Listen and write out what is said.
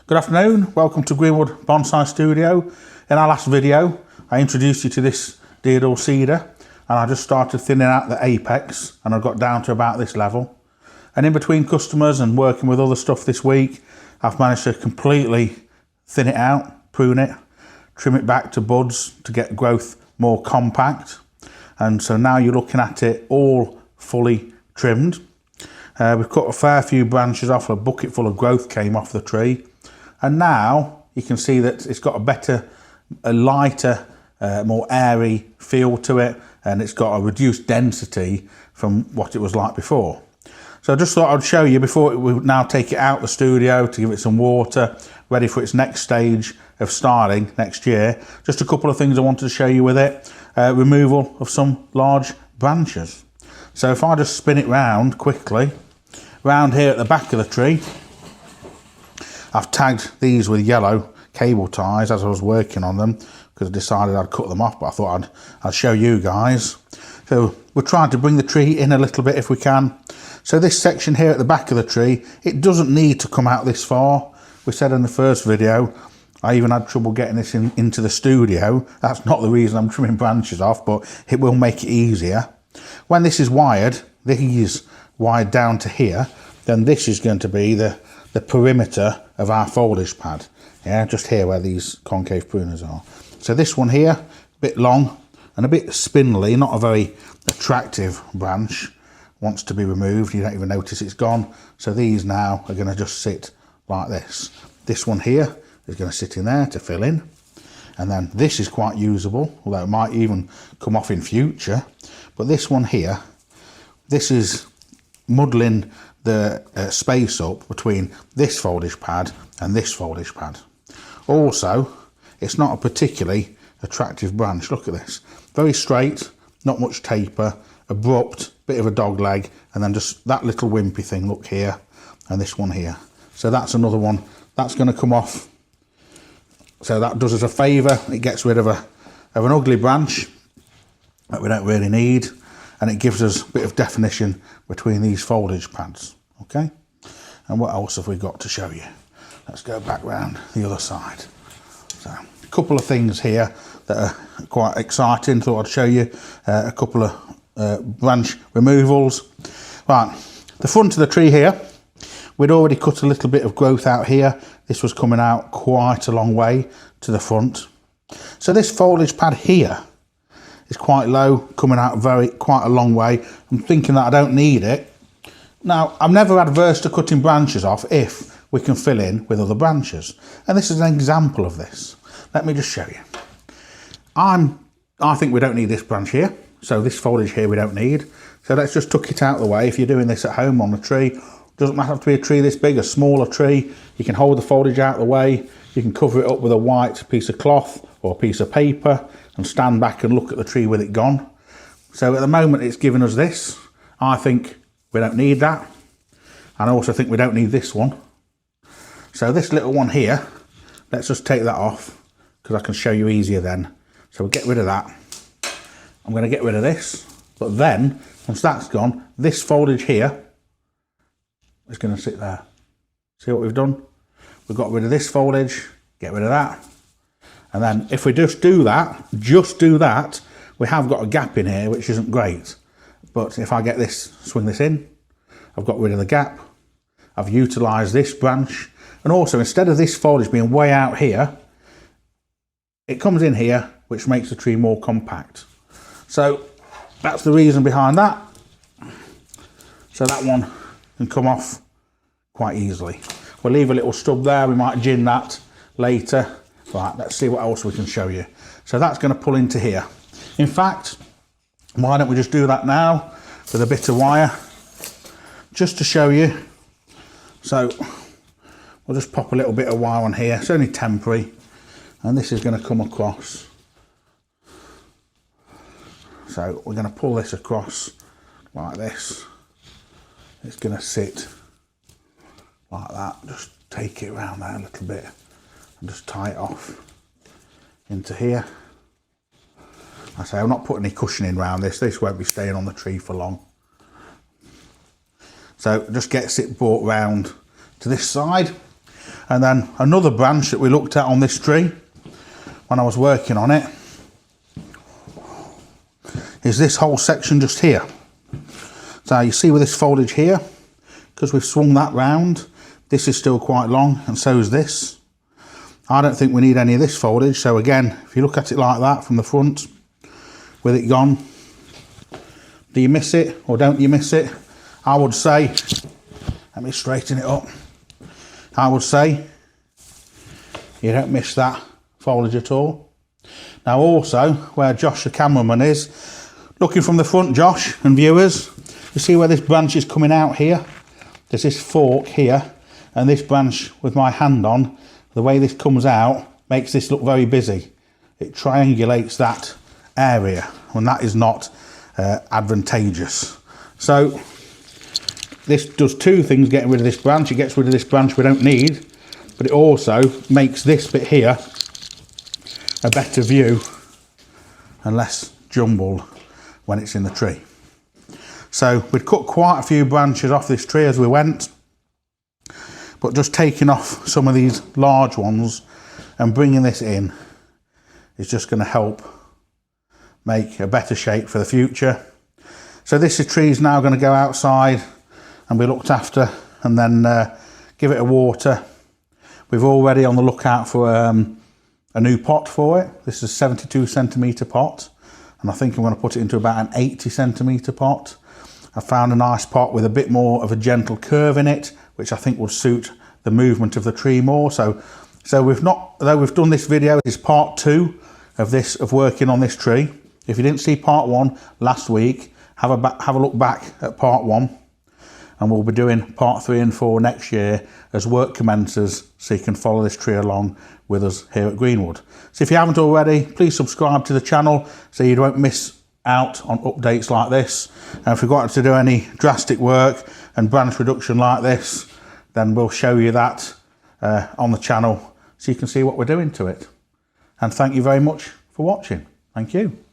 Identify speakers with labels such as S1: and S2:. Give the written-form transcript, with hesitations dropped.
S1: Good afternoon, welcome to Greenwood Bonsai Studio. In our last video I introduced you to this deodar cedar and I just started thinning out the apex and I got down to about this level. And in between customers and working with other stuff this week, I've managed to completely thin it out, prune it, trim it back to buds to get growth more compact. And so now you're looking at it all fully trimmed. We've cut a fair few branches off, a bucket full of growth came off the tree. And now you can see that it's got a lighter, more airy feel to it, and it's got a reduced density from what it was like before. So I just thought I'd show you before we now take it out the studio to give it some water, ready for its next stage of styling next year. Just a couple of things I wanted to show you with it. Removal of some large branches. So if I just spin it round quickly, round here at the back of the tree, I've tagged these with yellow cable ties as I was working on them because I decided I'd cut them off, but I thought I'd show you guys. So we're trying to bring the tree in a little bit if we can. So this section here at the back of the tree, it doesn't need to come out this far. We said in the first video, I even had trouble getting this into the studio. That's not the reason I'm trimming branches off, but it will make it easier. When this is wired, these wired down to here, then this is going to be the perimeter of our foliage pad. Yeah, just here where these concave pruners are. So this one here, a bit long and a bit spindly, not a very attractive branch, wants to be removed. You don't even notice it's gone. So these now are going to just sit like this. This one here is going to sit in there to fill in. And then this is quite usable, although it might even come off in future. But this one here, this is muddling the space up between this foliage pad and this foliage pad. Also, it's not a particularly attractive branch. Look at this. Very straight, not much taper, abrupt, bit of a dog leg, and then just that little wimpy thing, look here, and this one here. So that's another one. That's going to come off. So that does us a favour. It gets rid of an ugly branch that we don't really need, and it gives us a bit of definition between these foliage pads. Okay, and what else have we got to show you? Let's go back round the other side. So a couple of things here that are quite exciting. Thought I'd show you a couple of branch removals. Right, the front of the tree here, we'd already cut a little bit of growth out here. This was coming out quite a long way to the front. So this foliage pad here is quite low, coming out quite a long way. I'm thinking that I don't need it. Now, I'm never adverse to cutting branches off if we can fill in with other branches. And this is an example of this. Let me just show you. I think we don't need this branch here. So this foliage here we don't need. So let's just tuck it out of the way. If you're doing this at home on a tree, doesn't have to be a tree this big, a smaller tree. You can hold the foliage out of the way. You can cover it up with a white piece of cloth or a piece of paper and stand back and look at the tree with it gone. So at the moment it's giving us this. I think we don't need that. And I also think we don't need this one. So this little one here, let's just take that off because I can show you easier then. So we'll get rid of that. I'm going to get rid of this. But then, once that's gone, this foliage here is going to sit there. See what we've done? We've got rid of this foliage, get rid of that. And then if we just do that, we have got a gap in here, which isn't great. But if I get this, swing this in, I've got rid of the gap. I've utilised this branch. And also, instead of this foliage being way out here, it comes in here, which makes the tree more compact. So that's the reason behind that. So that one can come off quite easily. We'll leave a little stub there. We might gin that later. Right, let's see what else we can show you. So that's going to pull into here. In fact, why don't we just do that now with a bit of wire, just to show you. So we'll just pop a little bit of wire on here. It's only temporary, and this is going to come across. So we're going to pull this across like this. It's going to sit like that. Just take it around there a little bit and just tie it off into here. I say I'm not putting any cushioning around this. This won't be staying on the tree for long. So just gets it brought round to this side. And then another branch that we looked at on this tree when I was working on it is this whole section just here. So you see with this foliage here, because we've swung that round, this is still quite long, and so is this. I don't think we need any of this foliage, so again, if you look at it like that from the front, with it gone, do you miss it or don't you miss it? I would say, let me straighten it up, I would say you don't miss that foliage at all. Now also, where Josh the cameraman is, looking from the front, Josh and viewers, you see where this branch is coming out here? There's this fork here, and this branch with my hand on, the way this comes out makes this look very busy. It triangulates that area, and that is not advantageous. So this does two things, getting rid of this branch. It gets rid of this branch we don't need, but it also makes this bit here a better view and less jumbled when it's in the tree. So we'd cut quite a few branches off this tree as we went, but just taking off some of these large ones and bringing this in is just going to help make a better shape for the future. So this tree is now going to go outside and be looked after, and then give it a water. We've already on the lookout for a new pot for it. This is a 72 centimetre pot, and I think I'm going to put it into about an 80 centimetre pot. I found a nice pot with a bit more of a gentle curve in it, which I think will suit the movement of the tree more. So we've done this video, this is part 2 of working on this tree. If you didn't see part 1 last week, have a look back at part 1, and we'll be doing part 3 and 4 next year as work commences, so you can follow this tree along with us here at Greenwood. So if you haven't already, please subscribe to the channel so you don't miss out on updates like this. And if we've got to do any drastic work and branch reduction like this, then we'll show you that on the channel so you can see what we're doing to it. And thank you very much for watching. Thank you.